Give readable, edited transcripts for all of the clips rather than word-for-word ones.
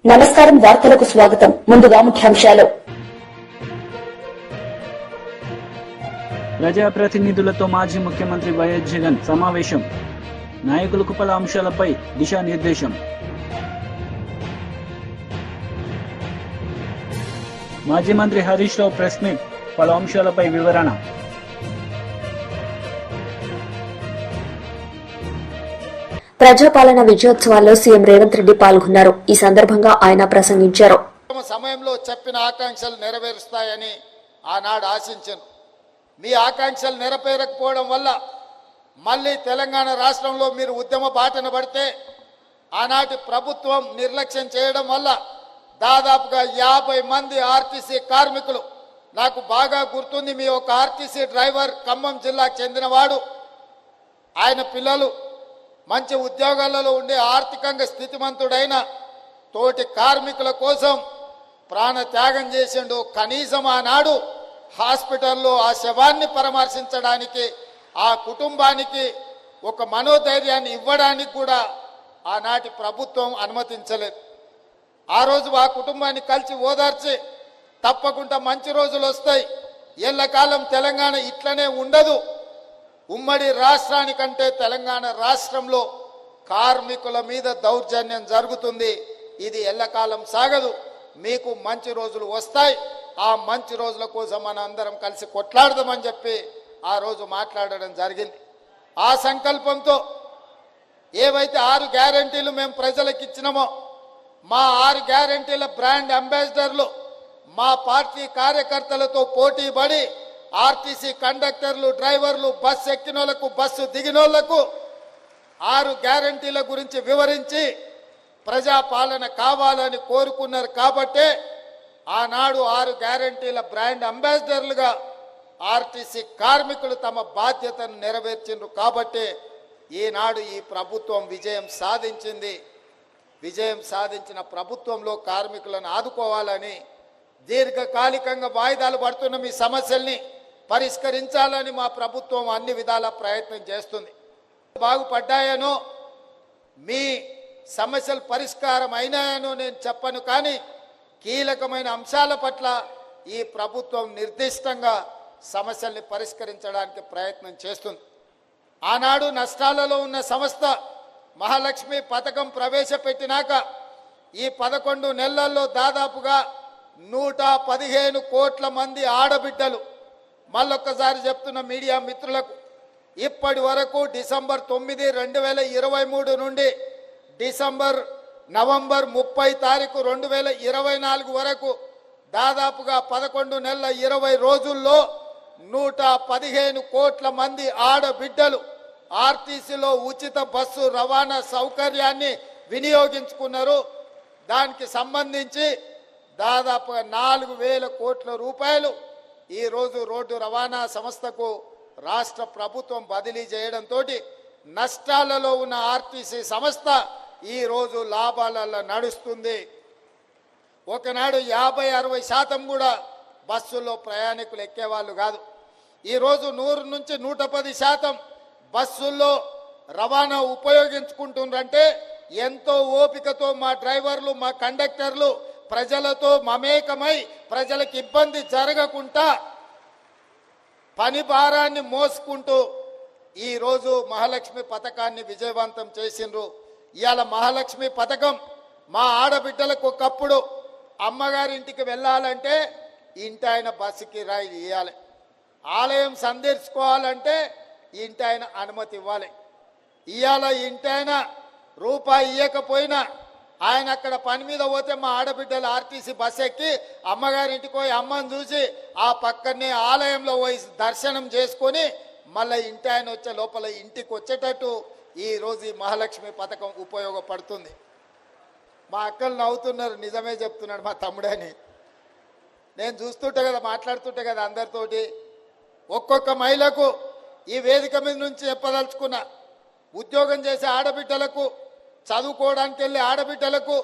నమస్కారం వార్తలకు స్వాగతం. ముందుగా ముఖ్యాంశాలు. ప్రజాప్రతినిధులతో మాజీ ముఖ్యమంత్రి వైఎస్ జగన్ సమావేశం. నాయకులకు పలు అంశాలపై దిశానిర్దేశం. మాజీ మంత్రి హరీష్ రావు ప్రెస్ మీట్, పలు అంశాలపై వివరణ. ప్రజాపాలన విజయోత్సవాల్లో సీఎం రేవంత్ రెడ్డి పాల్గొన్నారు. ఈ సందర్భంగా ఆయన ప్రసంగించారు. సమయంలో చెప్పిన ఆకాంక్షలు నెరవేరుస్తాయని ఆనాడు ఆశించాను. మీ ఆకాంక్షలు నెరవేరకపోవడం వల్ల మళ్ళీ తెలంగాణ రాష్ట్రంలో మీరు ఉద్యమ బాటన పడితే ఆనాటి ప్రభుత్వం నిర్లక్ష్యం చేయడం వల్ల దాదాపుగా 50 మంది ఆర్టీసీ కార్మికులు, నాకు బాగా గుర్తుంది, మీ ఒక ఆర్టీసీ డ్రైవర్ ఖమ్మం జిల్లాకు చెందినవాడు, ఆయన పిల్లలు మంచి ఉద్యోగాలలో ఉండే ఆర్థికంగా స్థితిమంతుడైన తోటి కార్మికుల కోసం ప్రాణ త్యాగం చేసిండు. కనీసం ఆనాడు హాస్పిటల్లో ఆ శవాన్ని పరామర్శించడానికి, ఆ కుటుంబానికి ఒక మనోధైర్యాన్ని ఇవ్వడానికి కూడా ఆనాటి ప్రభుత్వం అనుమతించలేదు. ఆ రోజు ఆ కుటుంబాన్ని కలిసి ఓదార్చి తప్పకుండా మంచి రోజులు వస్తాయి, ఎల్లకాలం తెలంగాణ ఇట్లనే ఉండదు, ఉమ్మడి రాష్ట్రానికంటే తెలంగాణ రాష్ట్రంలో కార్మికుల మీద దౌర్జన్యం జరుగుతుంది, ఇది ఎల్లకాలం సాగదు, మీకు మంచి రోజులు వస్తాయి, ఆ మంచి రోజుల కోసం మనం అందరం కలిసి కొట్లాడదామని చెప్పి ఆ రోజు మాట్లాడడం జరిగింది. ఆ సంకల్పంతో ఏవైతే 6 గ్యారంటీలు మేము ప్రజలకు ఇచ్చినామో, మా 6 గ్యారంటీల బ్రాండ్ అంబాసిడర్లు మా పార్టీ కార్యకర్తలతో పోటీ పడి ఆర్టీసీ కండక్టర్లు, డ్రైవర్లు, బస్సు ఎక్కినోళ్లకు, బస్సు దిగినోళ్లకు 6 గ్యారంటీల గురించి వివరించి ప్రజాపాలన కావాలని కోరుకున్నారు. కాబట్టే ఆనాడు 6 గ్యారంటీల బ్రాండ్ అంబాసిడర్లుగా ఆర్టీసీ కార్మికులు తమ బాధ్యతను నెరవేర్చిండ్రు. కాబట్టి ఈనాడు ఈ ప్రభుత్వం విజయం సాధించింది. విజయం సాధించిన ప్రభుత్వంలో కార్మికులను ఆదుకోవాలని, దీర్ఘకాలికంగా వాయిదాలు పడుతున్న మీ సమస్యల్ని పరిష్కరించాలని మా ప్రభుత్వం అన్ని విధాల ప్రయత్నం చేస్తుంది. బాగుపడ్డాయనో, మీ సమస్యలు పరిష్కారం అయినాయనో నేను చెప్పను, కానీ కీలకమైన అంశాల పట్ల ఈ ప్రభుత్వం నిర్దిష్టంగా సమస్యల్ని పరిష్కరించడానికి ప్రయత్నం చేస్తుంది. ఆనాడు నష్టాలలో ఉన్న సంస్థ మహాలక్ష్మి పథకం ప్రవేశపెట్టినాక ఈ 11 నెలల్లో దాదాపుగా 115 కోట్ల మంది ఆడబిడ్డలు, మళ్ళొక్కసారి చెప్తున్న మీడియా మిత్రులకు, ఇప్పటి వరకు డిసెంబర్ 9, 2023 నుండి నవంబర్ 30 తారీఖు 2024 వరకు దాదాపుగా 11 నెలల 20 రోజుల్లో 115 కోట్ల మంది ఆడబిడ్డలు ఆర్టీసీలో ఉచిత బస్సు రవాణా సౌకర్యాన్ని వినియోగించుకున్నారు. దానికి సంబంధించి దాదాపుగా 4,000 కోట్ల రూపాయలు ఈరోజు రోడ్డు రవాణా సంస్థకు రాష్ట్ర ప్రభుత్వం బదిలీ చేయడంతో నష్టాలలో ఉన్న ఆర్టీసీ సంస్థ ఈరోజు లాభాలలో నడుస్తుంది. ఒకనాడు 50-60% కూడా బస్సుల్లో ప్రయాణికులు ఎక్కేవాళ్ళు కాదు. ఈరోజు 100 నుంచి 110% బస్సుల్లో రవాణా ఉపయోగించుకుంటుండ్రంటే ఎంతో ఓపికతో మా డ్రైవర్లు, మా కండక్టర్లు ప్రజలతో మమేకమై ప్రజలకు ఇబ్బంది జరగకుండా పని భారాన్ని మోసుకుంటూ ఈరోజు మహాలక్ష్మి పథకాన్ని విజయవంతం చేసిండ్రు. ఇవాళ మహాలక్ష్మి పథకం మా ఆడబిడ్డలకు ఒకప్పుడు అమ్మగారి ఇంటికి వెళ్ళాలంటే ఇంటి ఆయన బస్సుకి రాయి ఇవ్వాలి, ఆలయం సందర్శించుకోవాలంటే ఇంటి ఆయన అనుమతి ఇవ్వాలి. ఇవాళ ఇంటి ఆయన రూపాయి ఇవ్వకపోయినా ఆయన అక్కడ పని మీద పోతే మా ఆడబిడ్డలు ఆర్టీసీ బస్ ఎక్కి అమ్మగారింటికి పోయి అమ్మని చూసి ఆ పక్కనే ఆలయంలో పోయి దర్శనం చేసుకొని మళ్ళీ ఇంటి ఆయన వచ్చే లోపల ఇంటికి వచ్చేటట్టు ఈరోజు ఈ మహాలక్ష్మి పథకం ఉపయోగపడుతుంది. మా అక్కలు నవ్వుతున్నారు, నిజమే చెప్తున్నాడు మా తమ్ముడని. నేను చూస్తుంటే కదా, మాట్లాడుతుంటే కదా అందరితోటి, ఒక్కొక్క మహిళకు ఈ వేదిక మీద నుంచి చెప్పదలుచుకున్నా, ఉద్యోగం చేసే ఆడబిడ్డలకు, చదువుకోవడానికి వెళ్ళే ఆడబిడ్డలకు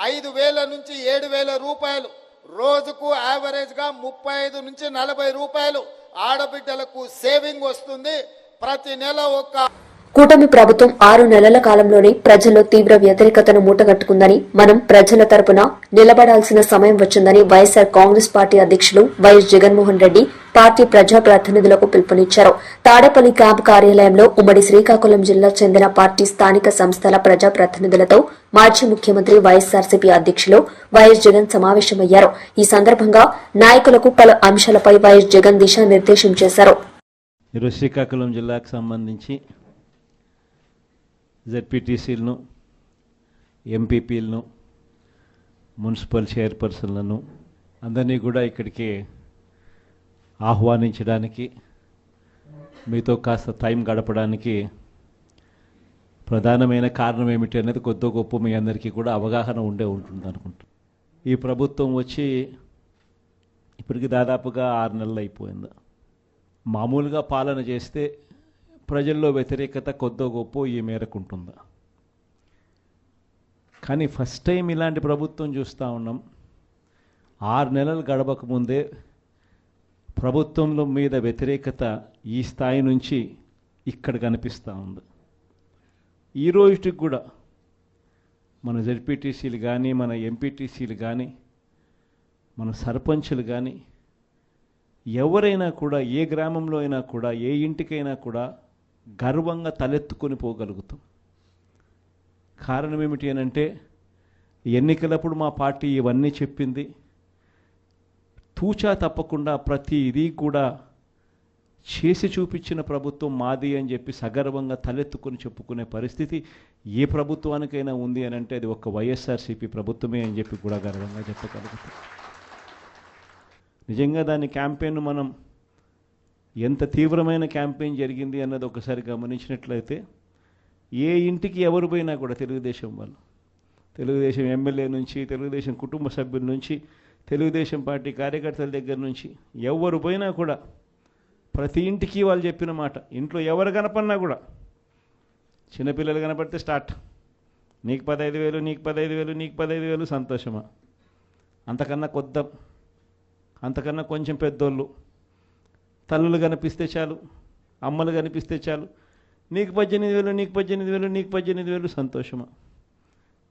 5,000 నుంచి 7,000 రూపాయలు రోజుకు యావరేజ్గా 35 నుంచి 40 రూపాయలు ఆడబిడ్డలకు సేవింగ్ వస్తుంది. ప్రతి నెల కూటమి ప్రభుత్వం 6 నెలల కాలంలోనే ప్రజల్లో తీవ్ర వ్యతిరేకతను మూటగట్టుకుందని, మనం ప్రజల తరపున నిలబడాల్సిన సమయం వచ్చిందని వైఎస్సార్ కాంగ్రెస్ పార్టీ అధ్యక్షులు వైఎస్ జగన్మోహన్ రెడ్డి పార్టీ ప్రజాప్రతినిధులకు పిలుపునిచ్చారు. తాడేపల్లి క్యాంపు కార్యాలయంలో ఉమ్మడి శ్రీకాకుళం జిల్లా చెందిన పార్టీ స్థానిక సంస్థల ప్రజాప్రతినిధులతో మాజీ ముఖ్యమంత్రి వైఎస్సార్సీపీ అధ్యక్షులు వైఎస్ జగన్ సమావేశమయ్యారు. ఈ సందర్భంగా నాయకులకు పలు అంశాలపై వైఎస్ జగన్ దిశానిర్దేశం చేశారు. ఈరోజు శ్రీకాకుళం జిల్లాకు సంబంధించి జెడ్పీటీసీలను, ఎంపీపీలను, మున్సిపల్ చైర్పర్సన్లను అందరినీ కూడా ఇక్కడికి ఆహ్వానించడానికి, మీతో కాస్త టైం గడపడానికి ప్రధానమైన కారణం ఏమిటి అనేది కొద్ది గొప్ప మీ అందరికీ కూడా అవగాహన ఉంటుంది అనుకుంటా. ఈ ప్రభుత్వం వచ్చి ఇప్పటికి దాదాపుగా 6 నెలలు అయిపోయింది. మామూలుగా పాలన చేస్తే ప్రజల్లో వ్యతిరేకత కొద్దో గొప్ప ఈ మేరకు ఉంటుందా, కానీ ఫస్ట్ టైం ఇలాంటి ప్రభుత్వం చూస్తూ ఉన్నాం. 6 నెలలు గడవకముందే ప్రభుత్వంలో మీద వ్యతిరేకత ఈ స్థాయి నుంచి ఇక్కడ కనిపిస్తూ ఉంది. ఈ రోజుకి కూడా మన జెడ్పీటీసీలు కానీ, మన ఎంపీటీసీలు కానీ, మన సర్పంచులు కానీ, ఎవరైనా కూడా ఏ గ్రామంలో అయినా కూడా, ఏ ఇంటికైనా కూడా గర్వంగా తలెత్తుకొని పోగలుగుతాం. కారణం ఏమిటి అనంటే, ఎన్నికలప్పుడు మా పార్టీ ఇవన్నీ చెప్పింది. తూచా తప్పకుండా ప్రతి ఇది కూడా చేసి చూపించిన ప్రభుత్వం మాది అని చెప్పి సగర్వంగా తలెత్తుకొని చెప్పుకునే పరిస్థితి ఏ ప్రభుత్వానికైనా ఉంది అని అంటే అది ఒక్క వైఎస్ఆర్సీపీ ప్రభుత్వమే అని చెప్పి కూడా గర్వంగా చెప్పగలుగుతాం. నిజంగా దాని క్యాంపెయిన్ మనం ఎంత తీవ్రమైన క్యాంపెయిన్ జరిగింది అన్నది ఒకసారి గమనించినట్లయితే, ఏ ఇంటికి ఎవరు పోయినా కూడా తెలుగుదేశం వాళ్ళు, తెలుగుదేశం ఎమ్మెల్యే నుంచి, తెలుగుదేశం కుటుంబ సభ్యుల నుంచి, తెలుగుదేశం పార్టీ కార్యకర్తల దగ్గర నుంచి ఎవరు పోయినా కూడా ప్రతి ఇంటికి వాళ్ళు చెప్పిన మాట, ఇంట్లో ఎవరు కనపడినా కూడా, చిన్నపిల్లలు కనపడితే స్టార్ట్, నీకు 15,000, నీకు 15,000, నీకు 15,000, సంతోషమా? అంతకన్నా అంతకన్నా కొంచెం పెద్దోళ్ళు, తల్లులు కనిపిస్తే చాలు, అమ్మలు కనిపిస్తే చాలు, నీకు 18,000, నీకు 18,000, నీకు 18,000, సంతోషమా?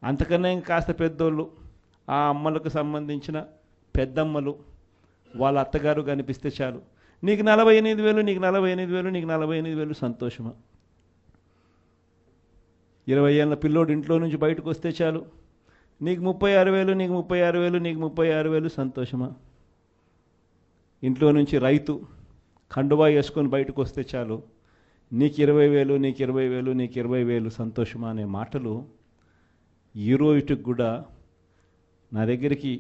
అంతకన్నా ఇంకా కాస్త పెద్దోళ్ళు, ఆ అమ్మలకు సంబంధించిన పెద్దమ్మలు, వాళ్ళ అత్తగారు కనిపిస్తే చాలు, నీకు 48,000, నీకు 48,000, నీకు 48,000, సంతోషమా? 20 ఏళ్ళ పిల్లోడు ఇంట్లో నుంచి బయటకు వస్తే చాలు, నీకు 36,000, నీకు 36,000, నీకు 36,000, సంతోషమా? ఇంట్లో నుంచి రైతు కండువా వేసుకొని బయటకు వస్తే చాలు, నీకు 20,000, నీకు 20,000, నీకు 20,000, సంతోషమా అనే మాటలు ఈ రోజుకి కూడా నా దగ్గరికి,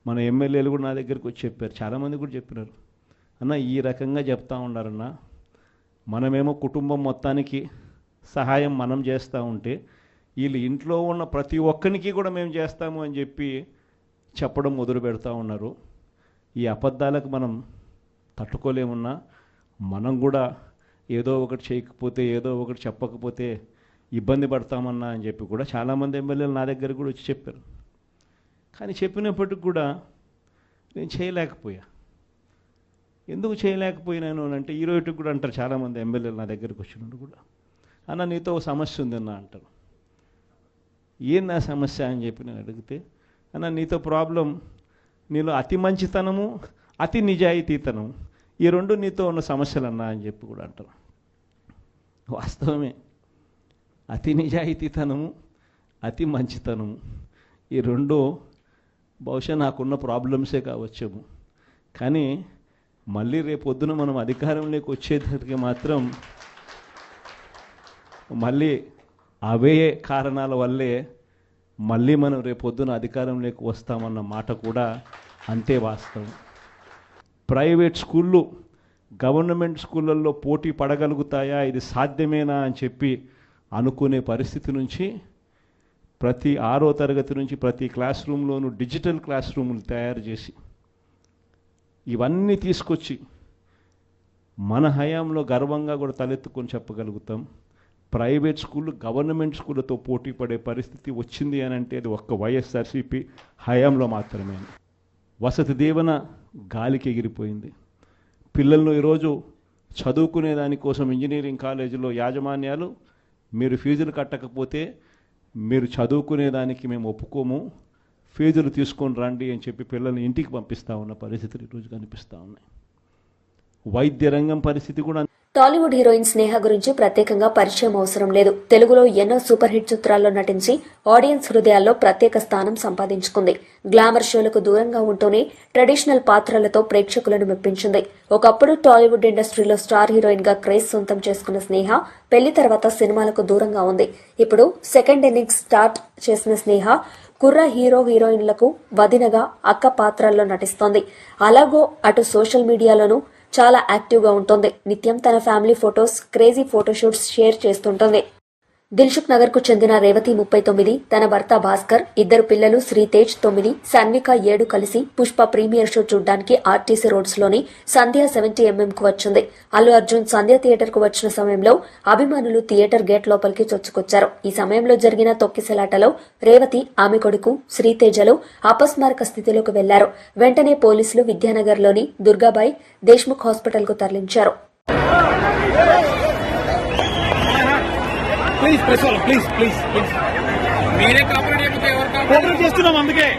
మన ఎమ్మెల్యేలు కూడా నా దగ్గరికి వచ్చి చెప్పారు. చాలామంది కూడా చెప్పినారు, అన్న ఈ రకంగా చెప్తా ఉన్నారన్న, మనమేమో కుటుంబం మొత్తానికి సహాయం మనం చేస్తూ ఉంటే వీళ్ళు ఇంట్లో ఉన్న ప్రతి ఒక్కరికి కూడా మేము చేస్తాము అని చెప్పి చెప్పడం మొదలు పెడతా ఉన్నారు. ఈ అబద్ధాలకు మనం తట్టుకోలేమున్నా, మనం కూడా ఏదో ఒకటి చేయకపోతే, ఏదో ఒకటి చెప్పకపోతే ఇబ్బంది పడతామన్నా అని చెప్పి కూడా చాలామంది ఎమ్మెల్యేలు నా దగ్గర కూడా వచ్చి చెప్పారు. కానీ చెప్పినప్పటికి కూడా నేను చేయలేకపోయా. ఎందుకు చేయలేకపోయినాను అని అంటే, ఈ రోజుకి కూడా అంటారు చాలామంది ఎమ్మెల్యేలు నా దగ్గరికి వచ్చినప్పుడు కూడా, అన్న నీతో ఒక సమస్య ఉందన్న అంటారు. ఏం నా సమస్య అని చెప్పి నేను అడిగితే, అన్న నీతో ప్రాబ్లం, నీలో అతి మంచితనము, అతి నిజాయితీతనం, ఈ రెండు నీతో ఉన్న సమస్యలన్నా అని చెప్పి కూడా అంటారు. వాస్తవమే, అతి నిజాయితీతనము, అతి మంచితనము, ఈ రెండు బహుశా నాకున్న ప్రాబ్లమ్సే కావచ్చేమో. కానీ మళ్ళీ రేపొద్దున మనం అధికారంలోకి వచ్చేసరికి మాత్రం మళ్ళీ అవే కారణాల వల్లే మళ్ళీ మనం రేపొద్దున అధికారంలోకి వస్తామన్న మాట కూడా అంతే వాస్తవం. ప్రైవేట్ స్కూళ్ళు గవర్నమెంట్ స్కూళ్ళల్లో పోటీ పడగలుగుతాయా, ఇది సాధ్యమేనా అని చెప్పి అనుకునే పరిస్థితి నుంచి ప్రతి 6వ తరగతి నుంచి ప్రతి క్లాస్ రూమ్లోనూ డిజిటల్ క్లాస్ రూములు తయారు చేసి ఇవన్నీ తీసుకొచ్చి మన హయాంలో గర్వంగా కూడా తలెత్తుకొని చెప్పగలుగుతాం. ప్రైవేట్ స్కూళ్ళు గవర్నమెంట్ స్కూళ్ళతో పోటీ పడే పరిస్థితి వచ్చింది అని అంటే అది ఒక్క వైఎస్ఆర్సీపీ హయాంలో మాత్రమే. వసతి దీవెన గాలికి ఎగిరిపోయింది. పిల్లలను ఈరోజు చదువుకునే దానికోసం ఇంజనీరింగ్ కాలేజీలో యాజమాన్యాలు మీరు ఫీజులు కట్టకపోతే మీరు చదువుకునే దానికి మేము ఒప్పుకోము, ఫీజులు తీసుకొని రండి అని చెప్పి పిల్లల్ని ఇంటికి పంపిస్తూ ఉన్న పరిస్థితులు ఈరోజు కనిపిస్తూ ఉన్నాయి. వైద్య రంగం పరిస్థితి కూడా. టాలీవుడ్ హీరోయిన్ స్నేహ గురించి ప్రత్యేకంగా పరిచయం అవసరం లేదు. తెలుగులో ఎన్నో సూపర్ హిట్ చిత్రాల్లో నటించి ఆడియన్స్ హృదయాల్లో ప్రత్యేక స్థానం సంపాదించుకుంది. గ్లామర్ షోలకు దూరంగా ఉంటూనే ట్రెడిషనల్ పాత్రలతో ప్రేక్షకులను మెప్పించింది. ఒకప్పుడు టాలీవుడ్ ఇండస్ట్రీలో స్టార్ హీరోయిన్ గా క్రేజ్ సొంతం చేసుకున్న స్నేహ పెళ్లి తర్వాత సినిమాలకు దూరంగా ఉంది. ఇప్పుడు సెకండ్ ఇన్నింగ్స్ స్టార్ట్ చేసిన స్నేహ కుర్ర హీరోయిన్లకు వదినగా అక్క పాత్రల్లో నటిస్తోంది. అలాగో అటు సోషల్ మీడియాలోనూ చాలా యాక్టివ్గా ఉంటుంది. నిత్యం తన family photos, crazy photoshoots share చేస్తుంటుంది. దిల్సుఖ్ నగర్ కు చెందిన రేవతి 39, తన భర్త భాస్కర్, 2 పిల్లలు శ్రీతేజ్ 9, సన్విక 7 కలిసి పుష్ప ప్రీమియర్ షో చూడ్డానికి ఆర్టీసీ రోడ్స్ లోని సంధ్య 70mm కు వచ్చింది. అల్లు అర్జున్ సంధ్య థియేటర్ కు వచ్చిన సమయంలో అభిమానులు థియేటర్ గేట్ లోపలికి చొచ్చుకొచ్చారు. ఈ సమయంలో జరిగిన తొక్కిసలాటలో రేవతి, ఆమె కొడుకు శ్రీతేజలు అపస్మారక స్థితిలోకి వెళ్లారు. వెంటనే పోలీసులు విద్యానగర్ లోని దుర్గాబాయి దేశ్ముఖ్ హాస్పిటల్ కు తరలించారు. ప్లీజ్ మీరే కోఆపరేట్ చేస్తున్నాం అందుకే.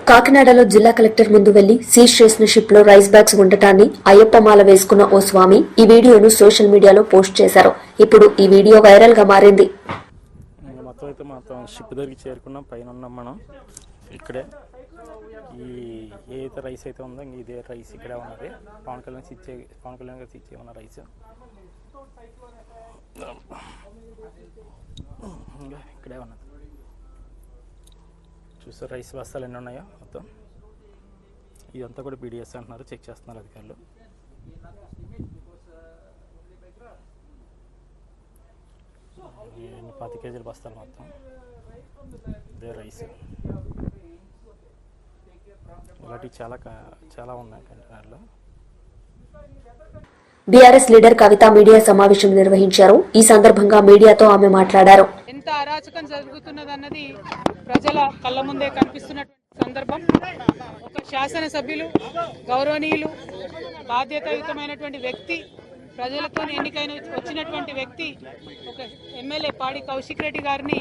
కాకినాడలో జిల్లా కలెక్టర్ ముందు వెళ్లి సీజ్ చేసిన షిప్ లో రైస్ బ్యాగ్స్ ఉండటాన్ని అయ్యప్ప మాల వేసుకున్న ఓ స్వామి ఈ వీడియోను సోషల్ మీడియాలో పోస్ట్ చేశారు. ఇప్పుడు ఈ వీడియో వైరల్ గా మారింది. మొత్తం షిప్ దగ్గరికి చేరుకున్నాం. పైన ఉన్నాం మనం. ఇక్కడే ఈ ఏదైతే రైస్ అయితే ఉందో ఇదే రైస్ ఇక్కడే ఉన్నది. పవన్ కళ్యాణ్ గారు ఇచ్చే ఉన్న రైస్ ఇక్కడే ఉన్నది. చూస్తే రైస్ బస్తాలు ఎన్ని ఉన్నాయో మొత్తం. ఇదంతా కూడా పీడిఎస్ అంటున్నారు, చెక్ చేస్తున్నారు అధికారులు. ఎన్ని 10 కేజీల బస్తాలు మొత్తం. ఇదే రైస్. ఇలాంటివి చాలా ఉన్నాయి కంటైనర్లో. బీఆర్ఎస్ లీడర్ కవిత మీడియా సమావేశం నిర్వహించారు. ఈ సందర్భంగా మీడియాతో ఆమె మాట్లాడారు. ఎంత అరాచకం జరుగుతున్నదన్నది ప్రజల కళ్ళ ముందే కనిపిస్తున్నటువంటి సందర్భం. ఒక శాసనసభ్యులు, గౌరవనీయులు, బాధ్యతాయుతమైనటువంటి వ్యక్తి, ప్రజలతో ఎన్నికైన వచ్చినటువంటి వ్యక్తి, ఒక ఎమ్మెల్యే పాడి కౌశిక్ రెడ్డి గారిని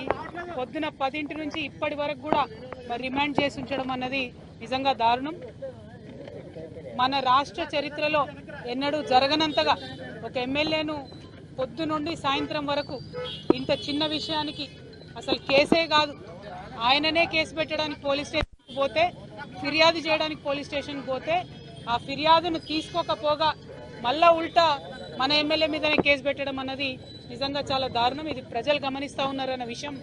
పొద్దున 10 నుంచి ఇప్పటి వరకు కూడా రిమాండ్ చేసి ఉంచడం అన్నది నిజంగా దారుణం. మన రాష్ట్ర చరిత్రలో ఎన్నడూ జరగనంతగా ఒక ఎమ్మెల్యేను పొద్దు నుండి సాయంత్రం వరకు ఇంత చిన్న విషయానికి అసలు కేసే కాదు, ఆయననే కేసు పెట్టడానికి పోలీస్ స్టేషన్కి పోతే, ఫిర్యాదు చేయడానికి పోలీస్ స్టేషన్కి పోతే ఆ ఫిర్యాదును తీసుకోకపోగా మళ్ళా ఉల్టా మన ఎమ్మెల్యే మీదనే కేసు పెట్టడం అన్నది నిజంగా చాలా దారుణం. ఇది ప్రజలు గమనిస్తూ ఉన్నారన్న విషయం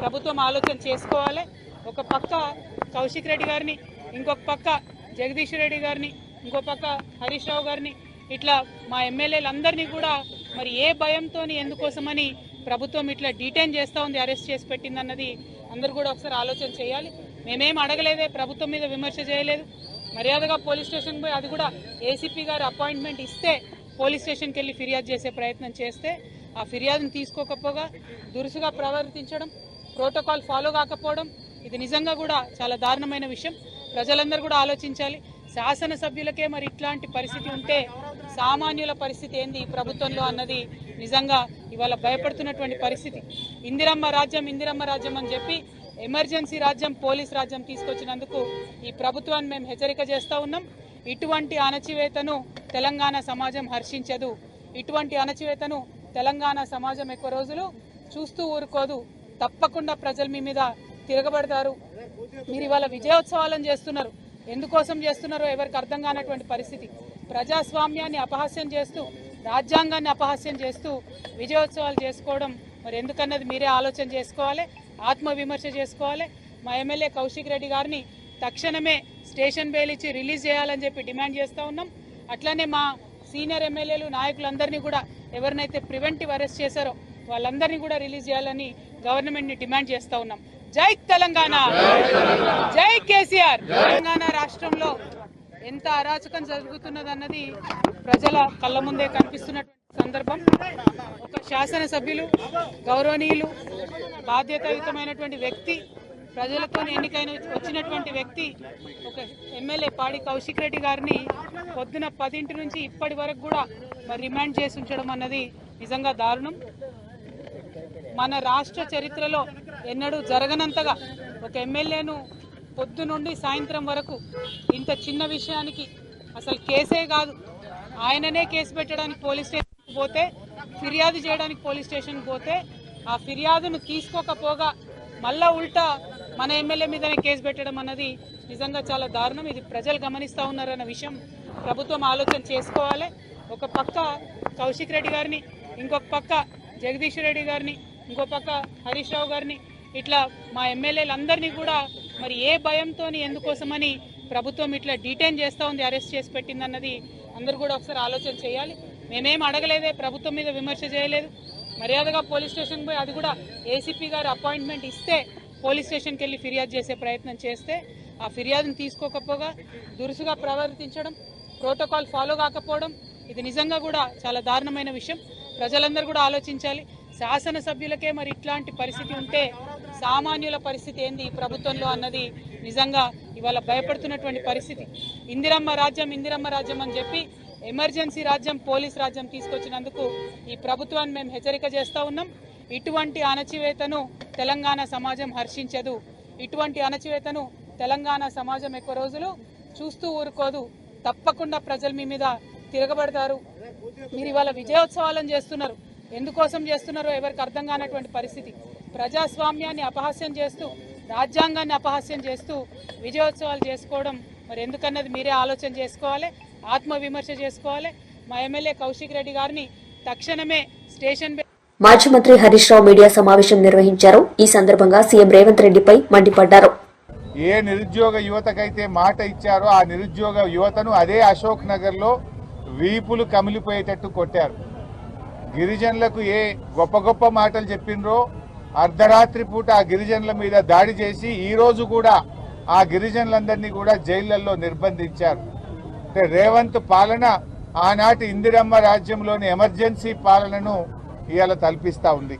ప్రభుత్వం ఆలోచన చేసుకోవాలి. ఒక పక్క కౌశిక్ రెడ్డి గారిని, ఇంకొక పక్క జగదీష్ రెడ్డి గారిని, ఇంకో పక్క హరీష్ రావు గారిని, ఇట్లా మా ఎమ్మెల్యేలందరినీ కూడా మరి ఏ భయంతో ఎందుకోసమని ప్రభుత్వం ఇట్లా డీటైన్ చేస్తూ ఉంది, అరెస్ట్ చేసి పెట్టిందన్నది అందరూ కూడా ఒకసారి ఆలోచన చేయాలి. మేమేం అడగలేదే, ప్రభుత్వం మీద విమర్శ చేయలేదు. మర్యాదగా పోలీస్ స్టేషన్కి పోయి, అది కూడా ఏసీపీ గారు అపాయింట్మెంట్ ఇస్తే పోలీస్ స్టేషన్కి వెళ్ళి ఫిర్యాదు చేసే ప్రయత్నం చేస్తే ఆ ఫిర్యాదును తీసుకోకపోగా దురుసుగా ప్రవర్తించడం, ప్రోటోకాల్ ఫాలో కాకపోవడం, ఇది నిజంగా కూడా చాలా దారుణమైన విషయం. ప్రజలందరూ కూడా ఆలోచించాలి. శాసనసభ్యులకే మరి ఇట్లాంటి పరిస్థితి ఉంటే సామాన్యుల పరిస్థితి ఏంది ఈ ప్రభుత్వంలో అన్నది నిజంగా ఇవాళ భయపడుతున్నటువంటి పరిస్థితి. ఇందిరమ్మ రాజ్యం అని చెప్పి ఎమర్జెన్సీ రాజ్యం, పోలీస్ రాజ్యం తీసుకొచ్చినందుకు ఈ ప్రభుత్వాన్ని మేము హెచ్చరిక చేస్తూ ఉన్నాం. ఇటువంటి అణచివేతను తెలంగాణ సమాజం హర్షించదు. ఇటువంటి అణచివేతను తెలంగాణ సమాజం ఎక్కువ రోజులు చూస్తూ ఊరుకోదు. తప్పకుండా ప్రజలు మీ మీద తిరగబడతారు. మీరు ఇవాళ విజయోత్సవాలను చేస్తున్నారు. ఎందుకోసం చేస్తున్నారో ఎవరికి అర్థం కానటువంటి పరిస్థితి. ప్రజాస్వామ్యాన్ని అపహాస్యం చేస్తూ, రాజ్యాంగాన్ని అపహాస్యం చేస్తూ విజయోత్సవాలు చేసుకోవడం మరి ఎందుకన్నది మీరే ఆలోచన చేసుకోవాలి, ఆత్మవిమర్శ చేసుకోవాలి. మా ఎమ్మెల్యే కౌశిక్ రెడ్డి గారిని తక్షణమే స్టేషన్ బెయిల్ ఇచ్చి రిలీజ్ చేయాలని చెప్పి డిమాండ్ చేస్తూ ఉన్నాం. అట్లానే మా సీనియర్ ఎమ్మెల్యేలు నాయకులందరినీ కూడా ఎవరినైతే ప్రివెంటివ్ అరెస్ట్ చేశారో వాళ్ళందరినీ కూడా రిలీజ్ చేయాలని గవర్నమెంట్ ని డిమాండ్ చేస్తూ ఉన్నాం. జై తెలంగాణ, జై కేసీఆర్. తెలంగాణ రాష్ట్రంలో ఎంత అరాచకం జరుగుతున్నదన్నది ప్రజల కళ్ళ ముందే కనిపిస్తున్నటువంటి సందర్భం. ఒక శాసనసభ్యులు, గౌరవనీయులు, బాధ్యతాయుతమైనటువంటి వ్యక్తి, ప్రజలతో ఎన్నికైన వచ్చినటువంటి వ్యక్తి ఒక ఎమ్మెల్యే పాడి కౌశిక్ రెడ్డి గారిని పొద్దున 10 నుంచి ఇప్పటి వరకు కూడా మరి రిమాండ్ చేసి ఉంచడం అన్నది నిజంగా దారుణం. మన రాష్ట్ర చరిత్రలో ఎన్నడూ జరగనంతగా ఒక ఎమ్మెల్యేను పొద్దు నుండి సాయంత్రం వరకు ఇంత చిన్న విషయానికి అసలు కేసే కాదు, ఆయననే కేసు పెట్టడానికి పోలీస్ స్టేషన్కి పోతే, ఫిర్యాదు చేయడానికి పోలీస్ స్టేషన్కి పోతే ఆ ఫిర్యాదును తీసుకోకపోగా మళ్ళా ఉల్టా మన ఎమ్మెల్యే మీదనే కేసు పెట్టడం అన్నది నిజంగా చాలా దారుణం. ఇది ప్రజలు గమనిస్తూ ఉన్నారన్న విషయం ప్రభుత్వం ఆలోచన చేసుకోవాలి. ఒక పక్క కౌశిక్ రెడ్డి గారిని, ఇంకొక పక్క జగదీష్ రెడ్డి గారిని, ఇంకో పక్క హరీష్ రావు గారిని, ఇట్లా మా ఎమ్మెల్యేలందరినీ కూడా మరి ఏ భయంతో ఎందుకోసమని ప్రభుత్వం ఇట్లా డీటైన్ చేస్తూ ఉంది, అరెస్ట్ చేసి పెట్టిందన్నది అందరూ కూడా ఒకసారి ఆలోచన చేయాలి. మేమేం అడగలేదే, ప్రభుత్వం మీద విమర్శ చేయలేదు. మర్యాదగా పోలీస్ స్టేషన్ పోయి, అది కూడా ఏసీపీ గారు అపాయింట్మెంట్ ఇస్తే పోలీస్ స్టేషన్కి వెళ్ళి ఫిర్యాదు చేసే ప్రయత్నం చేస్తే ఆ ఫిర్యాదును తీసుకోకపోగా దురుసుగా ప్రవర్తించడం, ప్రోటోకాల్ ఫాలో కాకపోవడం, ఇది నిజంగా కూడా చాలా దారుణమైన విషయం. ప్రజలందరూ కూడా ఆలోచించాలి. శాసనసభ్యులకే మరి ఇట్లాంటి పరిస్థితి ఉంటే సామాన్యుల పరిస్థితి ఏంది ఈ ప్రభుత్వంలో అన్నది నిజంగా ఇవాళ భయపడుతున్నటువంటి పరిస్థితి. ఇందిరమ్మ రాజ్యం అని చెప్పి ఎమర్జెన్సీ రాజ్యం, పోలీస్ రాజ్యం తీసుకొచ్చినందుకు ఈ ప్రభుత్వాన్ని మేము హెచ్చరిక చేస్తూ ఉన్నాం. ఇటువంటి అణచివేతను తెలంగాణ సమాజం హర్షించదు. ఇటువంటి అణచివేతను తెలంగాణ సమాజం ఎక్కువ రోజులు చూస్తూ ఊరుకోదు. తప్పకుండా ప్రజలు మీ మీద తిరగబడతారు. మీరు ఇవాళ విజయోత్సవాలను చేస్తున్నారు. ఎందుకోసం చేస్తున్నారో ఎవరికి అర్థం కానటువంటి పరిస్థితి. ప్రజాస్వామ్యాన్ని అపహాస్యం చేస్తూ, రాజ్యాంగాన్ని అపహాస్యం చేస్తూ విజయోత్సవాలు చేసుకోవడం మరి ఎందుకన్నది మీరే ఆలోచన చేసుకోవాలి, ఆత్మవిమర్శ చేసుకోవాలి. మా ఎమ్మెల్యే కౌశిక్ రెడ్డి గారిని తక్షణమే స్టేషన్ మాజీ మంత్రి హరీష్ రావు మీడియా సమావేశం నిర్వహించారు. ఈ సందర్భంగా సీఎం రేవంత్ రెడ్డిపై మండిపడ్డారు. ఏ నిరుద్యోగ యువతకైతే మాట ఇచ్చారో ఆ నిరుద్యోగ యువతను అదే అశోక్ నగర్ లో వీపులు కమిలిపోయేటట్టు కొట్టారు. గిరిజనులకు ఏ గొప్ప గొప్ప మాటలు చెప్పినరో అర్ధరాత్రి పూట ఆ గిరిజనుల మీద దాడి చేసి ఈ రోజు కూడా ఆ గిరిజనులందరినీ కూడా జైళ్లలో నిర్బంధించారు. అంటే రేవంత్ పాలన ఆనాటి ఇందిరమ్మ రాజ్యంలోని ఎమర్జెన్సీ పాలనను ఇవాళ తలపిస్తా ఉంది.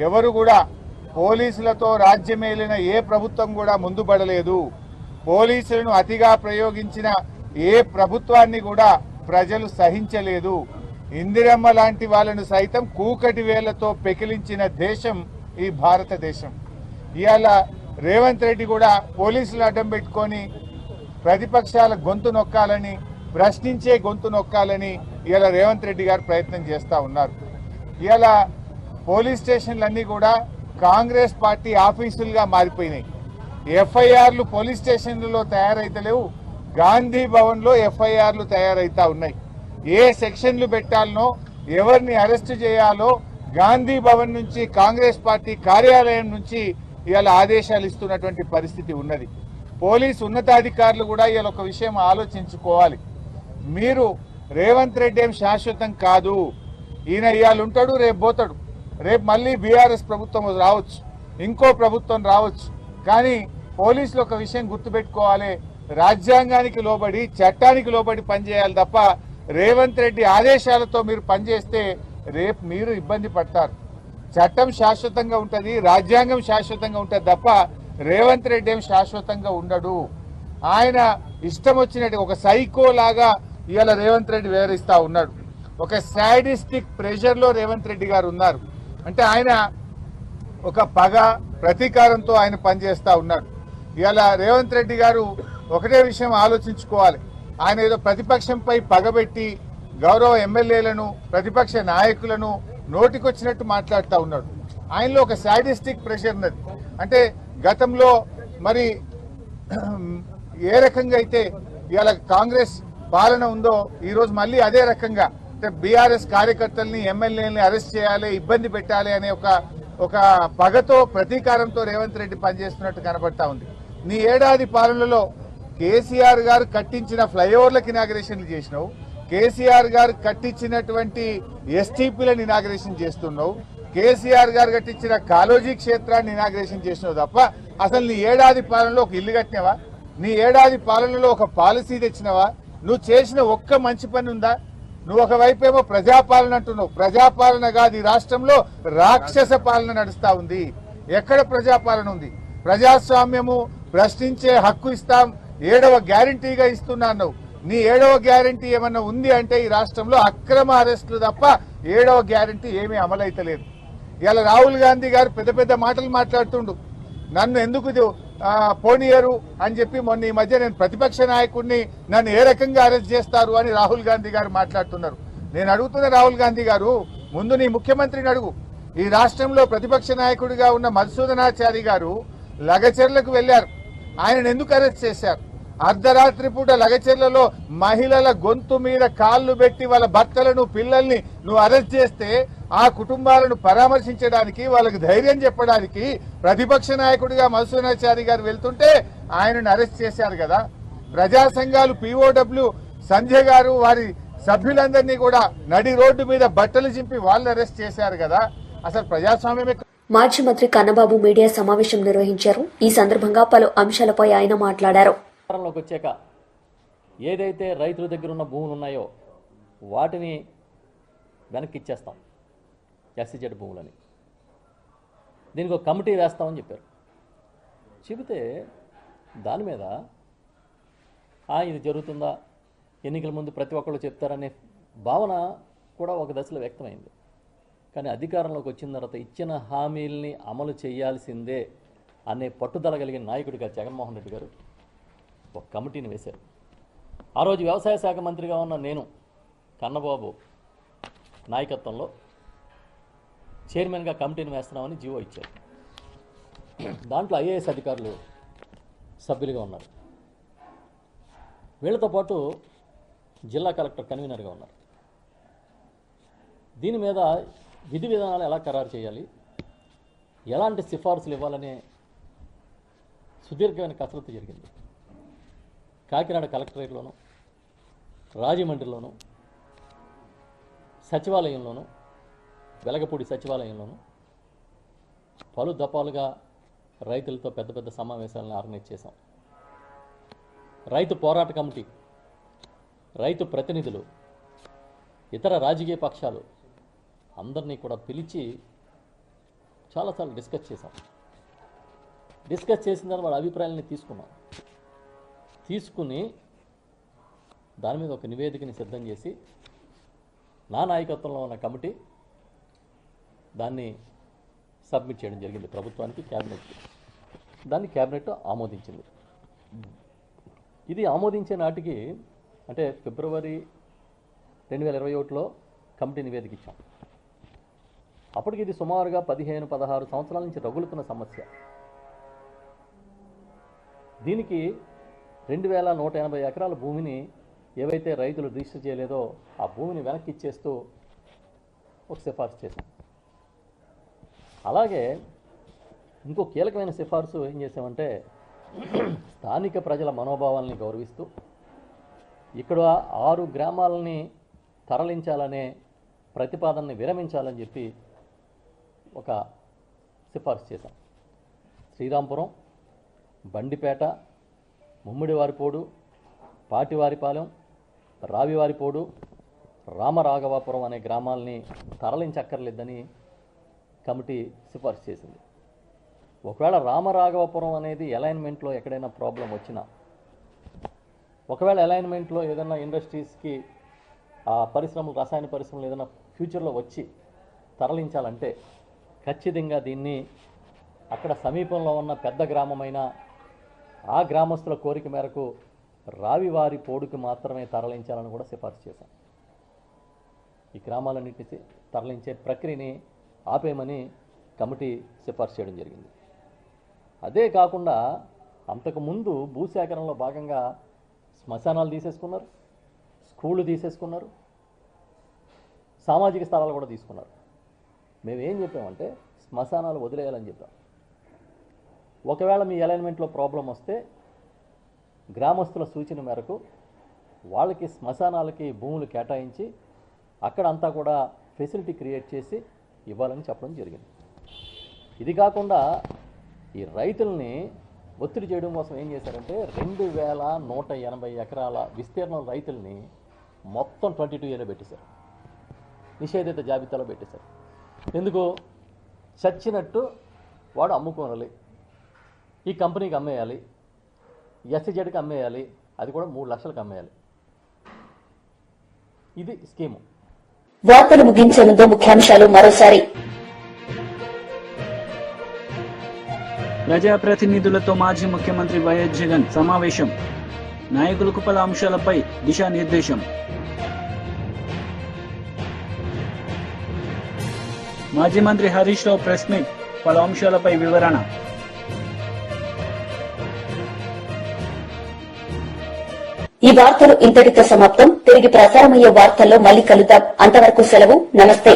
ఎవరు కూడా పోలీసులతో రాజ్యమేలిన ఏ ప్రభుత్వం కూడా ముందుపడలేదు. పోలీసులను అతిగా ప్రయోగించిన ఏ ప్రభుత్వాన్ని కూడా ప్రజలు సహించలేదు. ఇందిరమ్మ లాంటి వాళ్ళను సైతం కూకటి వేళ్లతో పెకిలించిన దేశం ఈ భారతదేశం. ఇవాళ రేవంత్ రెడ్డి కూడా పోలీసులు అడ్డం పెట్టుకొని ప్రతిపక్షాల గొంతు నొక్కాలని, ప్రశ్నించే గొంతు నొక్కాలని ఇవాళ రేవంత్ రెడ్డి గారు ప్రయత్నం చేస్తూ ఉన్నారు. ఇవాళ పోలీస్ స్టేషన్లన్నీ కూడా కాంగ్రెస్ పార్టీ ఆఫీసులుగా మారిపోయినాయి. ఎఫ్ఐఆర్లు పోలీస్ స్టేషన్లలో తయారైతలేవు, గాంధీ భవన్లో ఎఫ్ఐఆర్లు తయారైతా ఉన్నాయి. ఏ సెక్షన్లు పెట్టాలనో, ఎవరిని అరెస్టు చేయాలో గాంధీ భవన్ నుంచి, కాంగ్రెస్ పార్టీ కార్యాలయం నుంచి ఇవాళ ఆదేశాలు ఇస్తున్నటువంటి పరిస్థితి ఉన్నది. పోలీసు ఉన్నతాధికారులు కూడా ఇవాళ ఒక విషయం ఆలోచించుకోవాలి. మీరు రేవంత్ రెడ్డి ఏం శాశ్వతం కాదు. ఈయన ఇవాళ ఉంటాడు, రేపు పోతాడు. రేపు మళ్ళీ బీఆర్ఎస్ ప్రభుత్వం రావచ్చు, ఇంకో ప్రభుత్వం రావచ్చు. కానీ పోలీసులు ఒక విషయం గుర్తుపెట్టుకోవాలి, రాజ్యాంగానికి లోబడి, చట్టానికి లోబడి పనిచేయాలి తప్ప రేవంత్ రెడ్డి ఆదేశాలతో మీరు పనిచేస్తే రేపు మీరు ఇబ్బంది పడతారు. చట్టం శాశ్వతంగా ఉంటుంది, రాజ్యాంగం శాశ్వతంగా ఉంటుంది తప్ప రేవంత్ రెడ్డి ఏం శాశ్వతంగా ఉండడు. ఆయన ఇష్టం వచ్చినట్టు ఒక సైకో లాగా ఇవాళ రేవంత్ రెడ్డి వివరిస్తా ఉన్నాడు. ఒక సాడిస్టిక్ ప్రెషర్ లో రేవంత్ రెడ్డి గారు ఉన్నారు. అంటే ఆయన ఒక పగ, ప్రతీకారంతో ఆయన పనిచేస్తా ఉన్నాడు. ఇవాళ రేవంత్ రెడ్డి గారు ఒకటే విషయం ఆలోచించుకోవాలి. ఆయన ఏదో ప్రతిపక్షంపై పగబెట్టి గౌరవ ఎమ్మెల్యేలను, ప్రతిపక్ష నాయకులను నోటికొచ్చినట్టు మాట్లాడుతూ ఉన్నాడు. ఆయనలో ఒక సాడిస్టిక్ ప్రెషర్ ఉన్నది. అంటే గతంలో మరి ఏ రకంగా అయితే ఇవాళ కాంగ్రెస్ పాలన ఉందో ఈరోజు మళ్ళీ అదే రకంగా అంటే బీఆర్ఎస్ కార్యకర్తల్ని ఎమ్మెల్యేలని అరెస్ట్ చేయాలి, ఇబ్బంది పెట్టాలి అనే ఒక పగతో ప్రతీకారంతో రేవంత్ రెడ్డి పనిచేస్తున్నట్టు కనబడతా ఉంది. నీ ఏడాది పాలనలో కేసీఆర్ గారు కట్టించిన ఫ్లైఓవర్లకు ఇనాగరేషన్లు చేసినావు, కేసీఆర్ గారు కట్టించినటువంటి ఎస్టీపీలను ఇనాగరేషన్ చేస్తున్నావు, కేసీఆర్ గారు కట్టించిన కాలోజీ క్షేత్రాన్ని ఇనాగరేషన్ చేసినావు తప్ప అసలు నీ ఏడాది పాలనలో ఒక ఇల్లు కట్టినావా? నీ ఏడాది పాలనలో ఒక పాలసీ తెచ్చినావా? నువ్వు చేసిన ఒక్క మంచి పని ఉందా? నువ్వు ఒకవైపేమో ప్రజాపాలన అంటున్నావు. ప్రజాపాలన కాదు, ఈ రాష్ట్రంలో రాక్షస పాలన నడుస్తా ఉంది. ఎక్కడ ప్రజాపాలన ఉంది? ప్రజాస్వామ్యము, ప్రశ్నించే హక్కు ఇస్తాం, 7వ గ్యారంటీగా ఇస్తున్నా అన్నావు. నీ 7వ గ్యారంటీ ఏమన్నా ఉంది అంటే ఈ రాష్ట్రంలో అక్రమ అరెస్టులు తప్ప 7వ గ్యారంటీ ఏమీ అమలైతలేదు. ఇవాళ రాహుల్ గాంధీ గారు పెద్ద పెద్ద మాటలు మాట్లాడుతుండు. నన్ను ఎందుకు పోనీయరు అని చెప్పి మొన్న ఈ మధ్య నేను ప్రతిపక్ష నాయకుడిని, నన్ను ఏ రకంగా అరెస్ట్ చేస్తారు అని రాహుల్ గాంధీ గారు మాట్లాడుతున్నారు. నేను అడుగుతున్న రాహుల్ గాంధీ గారు, ముందు నీ ముఖ్యమంత్రిని అడుగు. ఈ రాష్ట్రంలో ప్రతిపక్ష నాయకుడిగా ఉన్న మధుసూదనాచారి గారు లగచెర్లకు వెళ్లారు. ఆయనను ఎందుకు అరెస్ట్ చేశారు? అర్ధరాత్రి పూట లగచెర్లలో మహిళల గొంతు మీద కాళ్లు పెట్టి వాళ్ళ భర్తలను, పిల్లల్ని నువ్వు అరెస్ట్ చేస్తే ఆ కుటుంబాలను పరామర్శించడానికి, వాళ్ళకి ధైర్యం చెప్పడానికి ప్రతిపక్ష నాయకుడిగా మధుసూదనాచారి గారు వెళ్తుంటే ఆయనను అరెస్ట్ చేశారు కదా. ప్రజా సంఘాలు పీఓడబ్ల్యూ సంజయ్ గారు వారి సభ్యులందరినీ కూడా నడి రోడ్డు మీద బట్టలు చింపి వాళ్ళు అరెస్ట్ చేశారు కదా. అసలు ప్రజాస్వామ్యమే. మాజీ మంత్రి కన్నబాబు మీడియా సమావేశం నిర్వహించారు. ఈ సందర్భంగా పలు అంశాలపై ఆయన మాట్లాడారు. లోకి వచ్చాక ఏదైతే రైతుల దగ్గర ఉన్న భూములు ఉన్నాయో వాటిని వెనక్కి ఇచ్చేస్తాం, ఎస్సీజెడ్ భూములని. దీనికి ఒక కమిటీ వేస్తామని చెప్పారు. చెబితే దాని మీద ఇది జరుగుతుందా, ఎన్నికల ముందు ప్రతి ఒక్కళ్ళు చెప్తారనే భావన కూడా ఒక దశలో వ్యక్తమైంది. కానీ అధికారంలోకి వచ్చిన తర్వాత ఇచ్చిన హామీల్ని అమలు చేయాల్సిందే అనే పట్టుదల కలిగిన నాయకుడిగా జగన్మోహన్ రెడ్డి గారు ఒక కమిటీని వేశారు. ఆ రోజు వ్యవసాయ శాఖ మంత్రిగా ఉన్న నేను, కన్నబాబు నాయకత్వంలో చైర్మన్గా కమిటీని వేస్తున్నామని జీవో ఇచ్చారు. దాంట్లో ఐఏఎస్ అధికారులు సభ్యులుగా ఉన్నారు. వీళ్ళతో పాటు జిల్లా కలెక్టర్ కన్వీనర్గా ఉన్నారు. దీని మీద విధి విధానాలు ఎలా ఖరారు చేయాలి, ఎలాంటి సిఫార్సులు ఇవ్వాలనే సుదీర్ఘమైన కసరత్తు జరిగింది. కాకినాడ కలెక్టరేట్లోను, రాజమండ్రిలోను, సచివాలయంలోను, వెలగపూడి సచివాలయంలోను పలు దఫాలుగా రైతులతో పెద్ద పెద్ద సమావేశాలను ఆర్గనైజ్ చేశాం. రైతు పోరాట కమిటీ, రైతు ప్రతినిధులు, ఇతర రాజకీయ పక్షాలు అందరినీ కూడా పిలిచి చాలాసార్లు డిస్కస్ చేశాం. డిస్కస్ చేసిన తర్వాత వాళ్ళ అభిప్రాయాలని తీసుకుని దాని మీద ఒక నివేదికని సిద్ధం చేసి నా నాయకత్వంలో ఉన్న కమిటీ దాన్ని సబ్మిట్ చేయడం జరిగింది ప్రభుత్వానికి, క్యాబినెట్కి. దాన్ని క్యాబినెట్ ఆమోదించింది. ఇది ఆమోదించే నాటికి అంటే ఫిబ్రవరి 2021లో కమిటీ నివేదిక ఇచ్చాం. అప్పటికి ఇది సుమారుగా 15-16 సంవత్సరాల నుంచి రగులుతున్న సమస్య. దీనికి 2180 ఎకరాల భూమిని ఏవైతే రైతులు రిజిస్టర్ చేయలేదో ఆ భూమిని వెనక్కి ఇచ్చేస్తూ ఒక సిఫార్సు చేశాం. అలాగే ఇంకో కీలకమైన సిఫార్సు ఏం చేసామంటే, స్థానిక ప్రజల మనోభావాల్ని గౌరవిస్తూ ఇక్కడ 6 గ్రామాలని తరలించాలనే ప్రతిపాదనని విరమించాలని చెప్పి ఒక సిఫార్సు చేశాం. శ్రీరాంపురం, బండిపేట, ముమ్మిడివారిపోడు, పాటివారిపాలెం, రావివారిపోడు, రామరాఘవాపురం అనే గ్రామాలని తరలించక్కర్లేదని కమిటీ సిఫార్సు చేసింది. ఒకవేళ రామరాఘవాపురం అనేది అలైన్మెంట్లో ఎక్కడైనా ప్రాబ్లం వచ్చినా, ఒకవేళ అలైన్మెంట్లో ఏదైనా ఇండస్ట్రీస్కి ఆ పరిశ్రమలు, రసాయన పరిశ్రమలు ఏదైనా ఫ్యూచర్లో వచ్చి తరలించాలంటే ఖచ్చితంగా దీన్ని అక్కడ సమీపంలో ఉన్న పెద్ద గ్రామమైన ఆ గ్రామస్తుల కోరిక మేరకు రావివారి పోడుకు మాత్రమే తరలించాలని కూడా సిఫార్సు చేశాం. ఈ గ్రామాలన్నింటినీ తరలించే ప్రక్రియని ఆపేయమని కమిటీ సిఫార్సు చేయడం జరిగింది. అదే కాకుండా అంతకుముందు భూసేకరణలో భాగంగా శ్మశానాలు తీసేసుకున్నారు, స్కూళ్ళు తీసేసుకున్నారు, సామాజిక స్థలాలు కూడా తీసుకున్నారు. మేమేం చెప్పామంటే శ్మశానాలు వదిలేయాలని చెప్పాం. ఒకవేళ మీ అలైన్మెంట్లో ప్రాబ్లం వస్తే గ్రామస్తుల సూచన మేరకు వాళ్ళకి శ్మశానాలకి భూములు కేటాయించి అక్కడ అంతా కూడా ఫెసిలిటీ క్రియేట్ చేసి ఇవ్వాలని చెప్పడం జరిగింది. ఇది కాకుండా ఈ రైతుల్ని ఒత్తిడి చేయడం కోసం ఏం చేశారంటే 2180 ఎకరాల విస్తీర్ణం రైతుల్ని మొత్తం 22Aలో పెట్టేశారు, నిషేధిత జాబితాలో పెట్టేశారు. ఎందుకు? చచ్చినట్టు వాడు అమ్ముకోవాలి, ఈ కంపెనీకి అమ్మేయాలి, ఎస్సీజెడ్కి అమ్మేయాలి, అది కూడా 3 లక్షలకు అమ్మేయాలి. ఇది స్కీము. వార్తలు ముగించే ముందు ముఖ్యాంశాలు మరోసారి. ప్రజాప్రతినిధులతో మాజీ ముఖ్యమంత్రి వైఎస్ జగన్ సమావేశం. నాయకులకు పలు అంశాలపై దిశానిర్దేశం. మాజీ మంత్రి హరీష్ రావు ప్రెస్ మీట్, పలు అంశాలపై వివరణ. ఈ వార్తలు ఇంతటితో సమాప్తం. తిరిగి ప్రసారమయ్యే వార్తల్లో మళ్లీ కలుద్దాం. అంతవరకు సెలవు. నమస్తే.